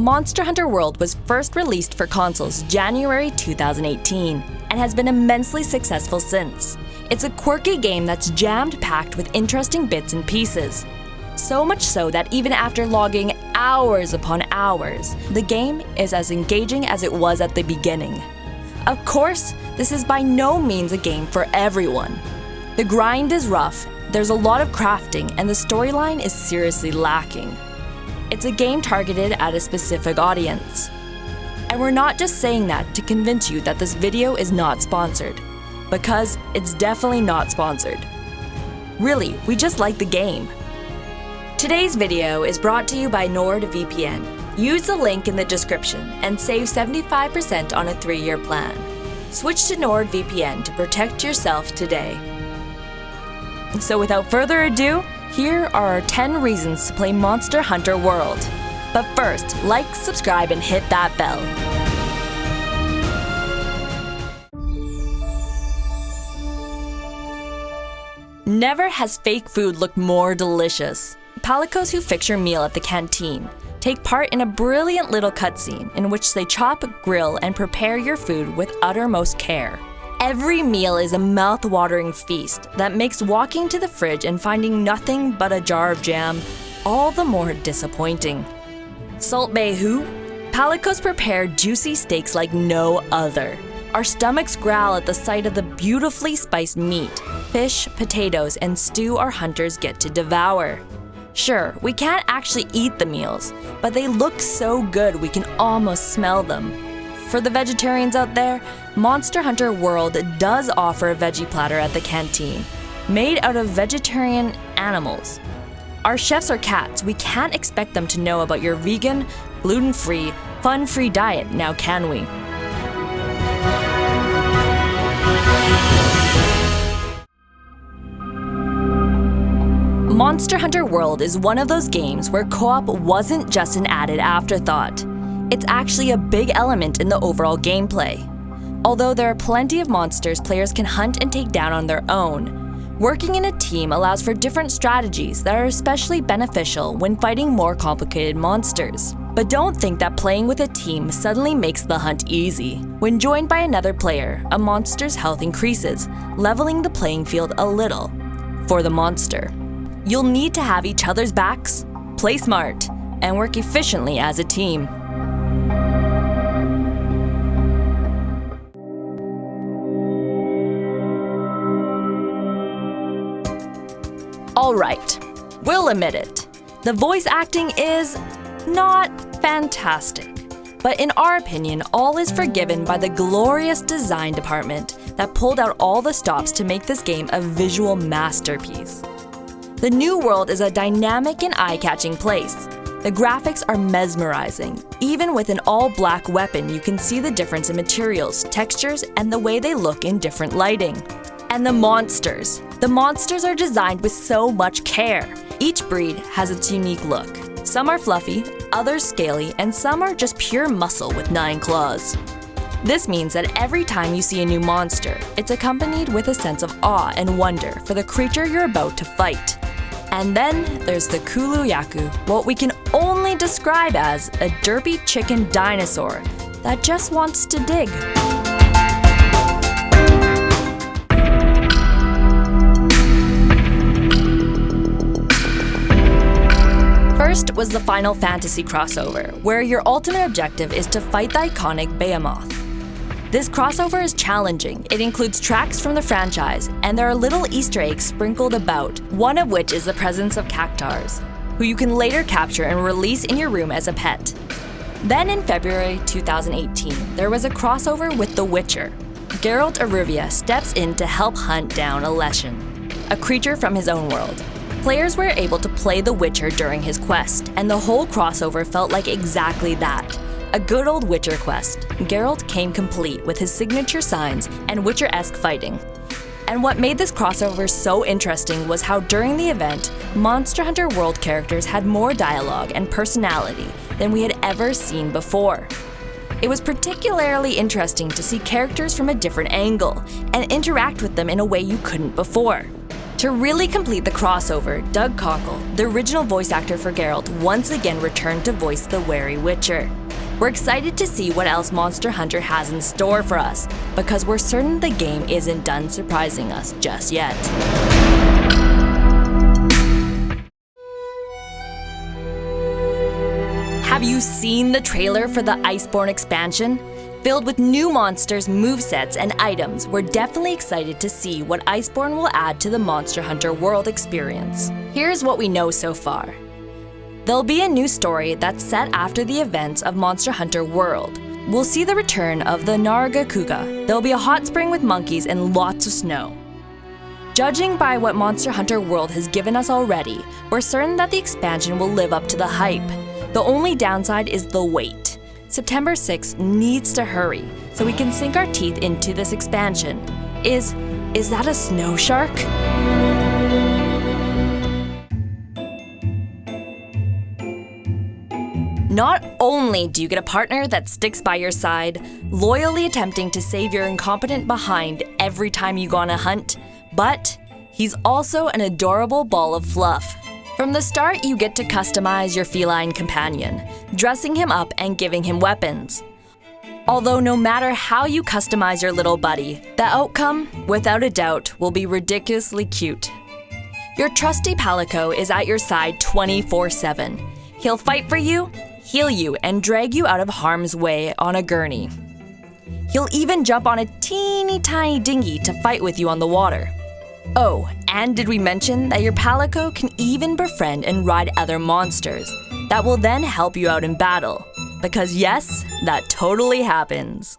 Monster Hunter World was first released for consoles January 2018 and has been immensely successful since. It's a quirky game that's jammed-packed with interesting bits and pieces. So much so that even after logging hours upon hours, the game is as engaging as it was at the beginning. Of course, this is by no means a game for everyone. The grind is rough, there's a lot of crafting, and the storyline is seriously lacking. It's a game targeted at a specific audience. And we're not just saying that to convince you that this video is not sponsored, because it's definitely not sponsored. Really, we just like the game. Today's video is brought to you by NordVPN. Use the link in the description and save 75% on a 3-year plan. Switch to NordVPN to protect yourself today. So without further ado, here are our 10 reasons to play Monster Hunter World. But first, like, subscribe, and hit that bell. Never has fake food looked more delicious. Palicos, who fix your meal at the canteen, take part in a brilliant little cutscene in which they chop, grill, and prepare your food with uttermost care. Every meal is a mouth-watering feast that makes walking to the fridge and finding nothing but a jar of jam all the more disappointing. Salt Bay who? Palicos prepare juicy steaks like no other. Our stomachs growl at the sight of the beautifully spiced meat, fish, potatoes, and stew our hunters get to devour. Sure, we can't actually eat the meals, but they look so good we can almost smell them. For the vegetarians out there, Monster Hunter World does offer a veggie platter at the canteen, made out of vegetarian animals. Our chefs are cats, we can't expect them to know about your vegan, gluten-free, fun-free diet, now can we? Monster Hunter World is one of those games where co-op wasn't just an added afterthought. It's actually a big element in the overall gameplay. Although there are plenty of monsters players can hunt and take down on their own, working in a team allows for different strategies that are especially beneficial when fighting more complicated monsters. But don't think that playing with a team suddenly makes the hunt easy. When joined by another player, a monster's health increases, leveling the playing field a little for the monster. You'll need to have each other's backs, play smart, and work efficiently as a team. Alright, we'll admit it. The voice acting is not fantastic. But in our opinion, all is forgiven by the glorious design department that pulled out all the stops to make this game a visual masterpiece. The new world is a dynamic and eye-catching place. The graphics are mesmerizing. Even with an all-black weapon, you can see the difference in materials, textures, and the way they look in different lighting. And the monsters. The monsters are designed with so much care. Each breed has its unique look. Some are fluffy, others scaly, and some are just pure muscle with 9 claws. This means that every time you see a new monster, it's accompanied with a sense of awe and wonder for the creature you're about to fight. And then there's the Kulu-Yaku, what we can only describe as a derpy chicken dinosaur that just wants to dig. First was the Final Fantasy crossover, where your ultimate objective is to fight the iconic Behemoth. This crossover is challenging. It includes tracks from the franchise, and there are little Easter eggs sprinkled about, one of which is the presence of cactars, who you can later capture and release in your room as a pet. Then in February 2018, there was a crossover with The Witcher. Geralt of Rivia steps in to help hunt down a Leshen, a creature from his own world. Players were able to play The Witcher during his quest, and the whole crossover felt like exactly that. A good old Witcher quest. Geralt came complete with his signature signs and Witcher-esque fighting. And what made this crossover so interesting was how during the event, Monster Hunter World characters had more dialogue and personality than we had ever seen before. It was particularly interesting to see characters from a different angle and interact with them in a way you couldn't before. To really complete the crossover, Doug Cockle, the original voice actor for Geralt, once again returned to voice the wary Witcher. We're excited to see what else Monster Hunter has in store for us, because we're certain the game isn't done surprising us just yet. Have you seen the trailer for the Iceborne expansion? Filled with new monsters, movesets, and items, we're definitely excited to see what Iceborne will add to the Monster Hunter World experience. Here's what we know so far. There'll be a new story that's set after the events of Monster Hunter World. We'll see the return of the Nargacuga. There'll be a hot spring with monkeys and lots of snow. Judging by what Monster Hunter World has given us already, we're certain that the expansion will live up to the hype. The only downside is the wait. September 6th needs to hurry so we can sink our teeth into this expansion. Is that a snow shark? Not only do you get a partner that sticks by your side, loyally attempting to save your incompetent behind every time you go on a hunt, but he's also an adorable ball of fluff. From the start, you get to customize your feline companion, dressing him up and giving him weapons. Although no matter how you customize your little buddy, the outcome, without a doubt, will be ridiculously cute. Your trusty Palico is at your side 24/7. He'll fight for you, heal you, and drag you out of harm's way on a gurney. He'll even jump on a teeny tiny dinghy to fight with you on the water. Oh, and did we mention that your Palico can even befriend and ride other monsters that will then help you out in battle? Because yes, that totally happens.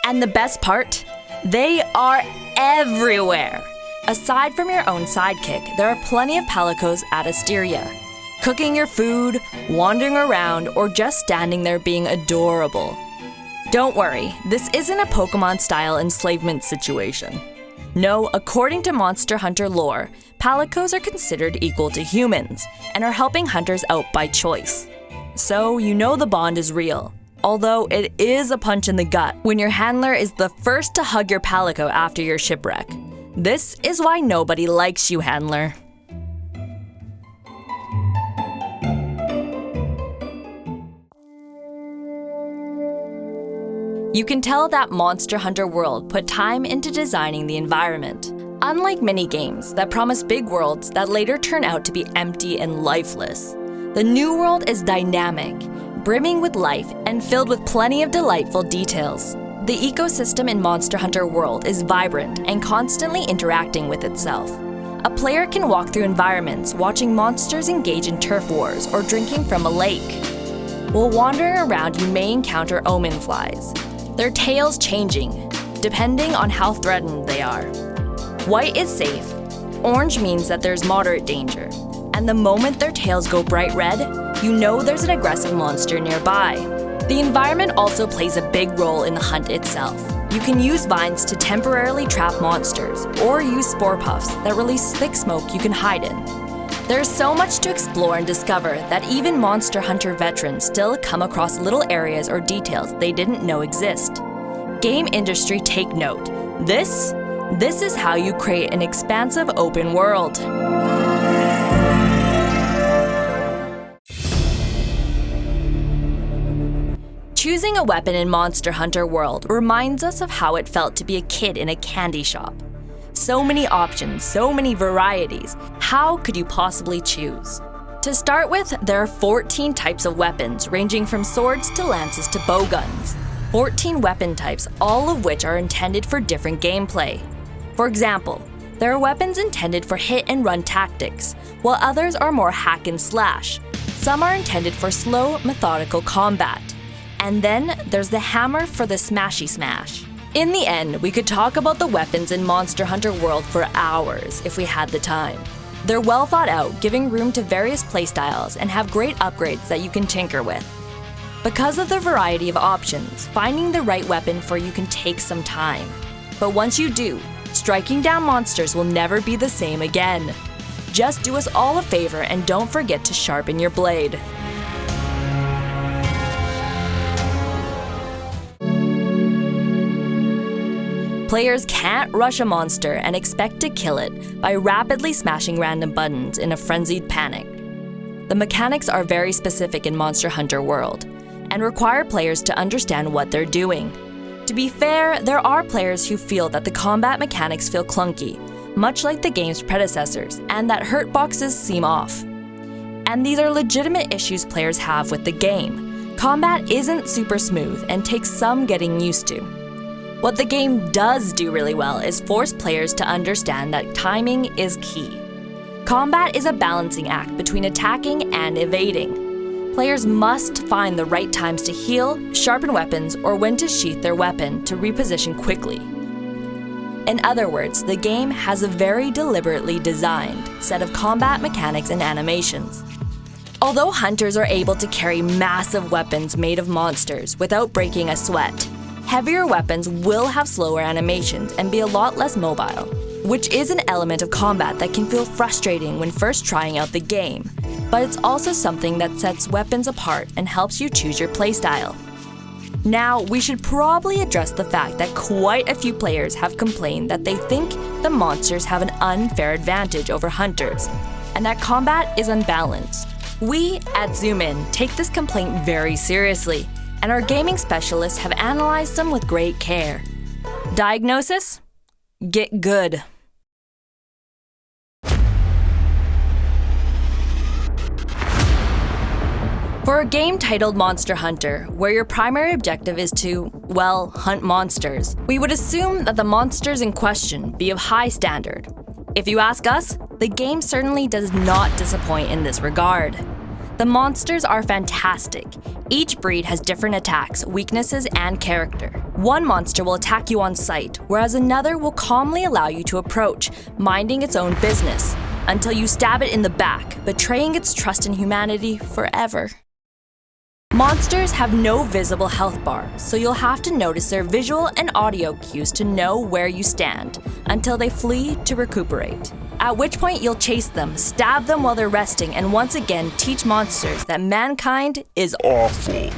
And the best part? They are everywhere! Aside from your own sidekick, there are plenty of Palicos at Asteria, cooking your food, wandering around, or just standing there being adorable. Don't worry, this isn't a Pokemon-style enslavement situation. No, according to Monster Hunter lore, Palicos are considered equal to humans and are helping hunters out by choice. So you know the bond is real, although it is a punch in the gut when your handler is the first to hug your Palico after your shipwreck. This is why nobody likes you, handler. You can tell that Monster Hunter World put time into designing the environment. Unlike many games that promise big worlds that later turn out to be empty and lifeless, the new world is dynamic, brimming with life, and filled with plenty of delightful details. The ecosystem in Monster Hunter World is vibrant and constantly interacting with itself. A player can walk through environments watching monsters engage in turf wars or drinking from a lake. While wandering around, you may encounter omen flies, their tails changing, depending on how threatened they are. White is safe, orange means that there's moderate danger, and the moment their tails go bright red, you know there's an aggressive monster nearby. The environment also plays a big role in the hunt itself. You can use vines to temporarily trap monsters, or use spore puffs that release thick smoke you can hide in. There's so much to explore and discover that even Monster Hunter veterans still come across little areas or details they didn't know exist. Game industry, take note. This is how you create an expansive open world. Choosing a weapon in Monster Hunter World reminds us of how it felt to be a kid in a candy shop. So many options, so many varieties. How could you possibly choose? To start with, there are 14 types of weapons, ranging from swords to lances to bowguns. 14 weapon types, all of which are intended for different gameplay. For example, there are weapons intended for hit-and-run tactics, while others are more hack and slash. Some are intended for slow, methodical combat. And then there's the hammer for the smashy smash. In the end, we could talk about the weapons in Monster Hunter World for hours if we had the time. They're well thought out, giving room to various playstyles, and have great upgrades that you can tinker with. Because of the variety of options, finding the right weapon for you can take some time. But once you do, striking down monsters will never be the same again. Just do us all a favor and don't forget to sharpen your blade. Players can't rush a monster and expect to kill it by rapidly smashing random buttons in a frenzied panic. The mechanics are very specific in Monster Hunter World and require players to understand what they're doing. To be fair, there are players who feel that the combat mechanics feel clunky, much like the game's predecessors, and that hurt boxes seem off. And these are legitimate issues players have with the game. Combat isn't super smooth and takes some getting used to. What the game does do really well is force players to understand that timing is key. Combat is a balancing act between attacking and evading. Players must find the right times to heal, sharpen weapons, or when to sheath their weapon to reposition quickly. In other words, the game has a very deliberately designed set of combat mechanics and animations. Although hunters are able to carry massive weapons made of monsters without breaking a sweat, heavier weapons will have slower animations and be a lot less mobile, which is an element of combat that can feel frustrating when first trying out the game, but it's also something that sets weapons apart and helps you choose your playstyle. Now, we should probably address the fact that quite a few players have complained that they think the monsters have an unfair advantage over hunters, and that combat is unbalanced. We at Zoomin take this complaint very seriously, and our gaming specialists have analyzed them with great care. Diagnosis? Get good. For a game titled Monster Hunter, where your primary objective is to, well, hunt monsters, we would assume that the monsters in question be of high standard. If you ask us, the game certainly does not disappoint in this regard. The monsters are fantastic. Each breed has different attacks, weaknesses, and character. One monster will attack you on sight, whereas another will calmly allow you to approach, minding its own business, until you stab it in the back, betraying its trust in humanity forever. Monsters have no visible health bar, so you'll have to notice their visual and audio cues to know where you stand, until they flee to recuperate. At which point you'll chase them, stab them while they're resting, and once again teach monsters that mankind is awful.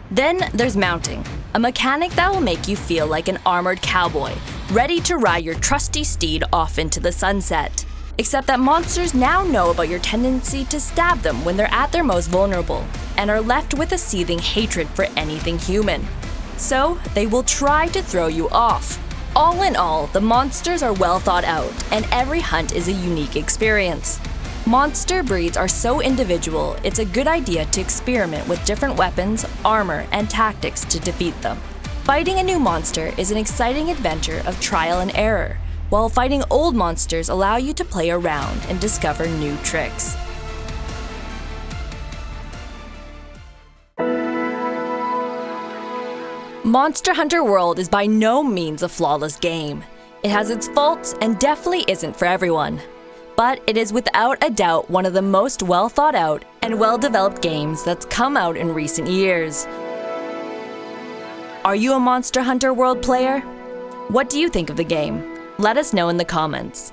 Then there's mounting, a mechanic that will make you feel like an armored cowboy, ready to ride your trusty steed off into the sunset. Except that monsters now know about your tendency to stab them when they're at their most vulnerable, and are left with a seething hatred for anything human. So they will try to throw you off. All in all, the monsters are well thought out, and every hunt is a unique experience. Monster breeds are so individual, it's a good idea to experiment with different weapons, armor, and tactics to defeat them. Fighting a new monster is an exciting adventure of trial and error, while fighting old monsters allow you to play around and discover new tricks. Monster Hunter World is by no means a flawless game. It has its faults and definitely isn't for everyone. But it is without a doubt one of the most well thought out and well developed games that's come out in recent years. Are you a Monster Hunter World player? What do you think of the game? Let us know in the comments.